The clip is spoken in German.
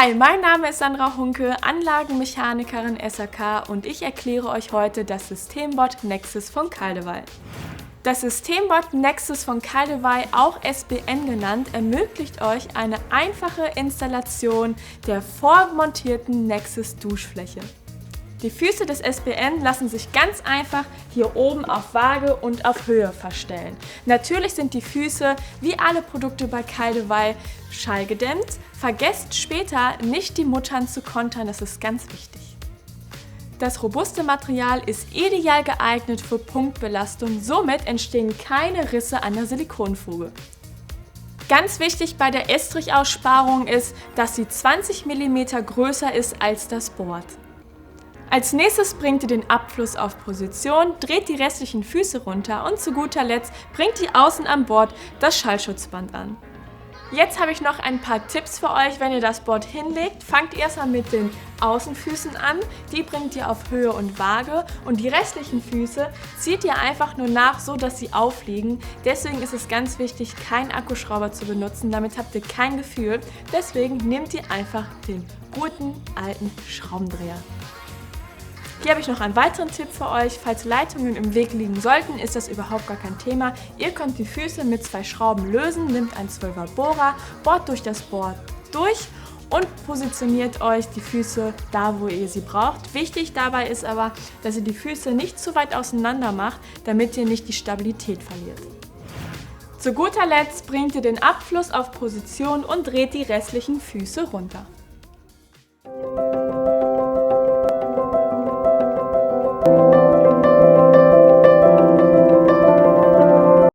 Hi, mein Name ist Sandra Hunke, Anlagenmechanikerin SAK und ich erkläre euch heute das Systembot Nexus von Caldawai. Das Systembot Nexus von Caldawai, auch SBN genannt, ermöglicht euch eine einfache Installation der vormontierten Nexus Duschfläche. Die Füße des SBN lassen sich ganz einfach hier oben auf Waage und auf Höhe verstellen. Natürlich sind die Füße, wie alle Produkte bei Caldawai, schallgedämmt. Vergesst später nicht, die Muttern zu kontern, das ist ganz wichtig. Das robuste Material ist ideal geeignet für Punktbelastung, somit entstehen keine Risse an der Silikonfuge. Ganz wichtig bei der Estrichaussparung ist, dass sie 20 mm größer ist als das Board. Als nächstes bringt ihr den Abfluss auf Position, dreht die restlichen Füße runter und zu guter Letzt bringt ihr außen an Bord das Schallschutzband an. Jetzt habe ich noch ein paar Tipps für euch, wenn ihr das Board hinlegt. Fangt erstmal mit den Außenfüßen an, die bringt ihr auf Höhe und Waage und die restlichen Füße zieht ihr einfach nur nach, so dass sie aufliegen. Deswegen ist es ganz wichtig, keinen Akkuschrauber zu benutzen, damit habt ihr kein Gefühl. Deswegen nehmt ihr einfach den guten alten Schraubendreher. Hier habe ich noch einen weiteren Tipp für euch. Falls Leitungen im Weg liegen sollten, ist das überhaupt gar kein Thema. Ihr könnt die Füße mit 2 Schrauben lösen, nehmt einen 12er Bohrer, bohrt durch das Board durch und positioniert euch die Füße da, wo ihr sie braucht. Wichtig dabei ist aber, dass ihr die Füße nicht zu weit auseinander macht, damit ihr nicht die Stabilität verliert. Zu guter Letzt bringt ihr den Abfluss auf Position und dreht die restlichen Füße runter.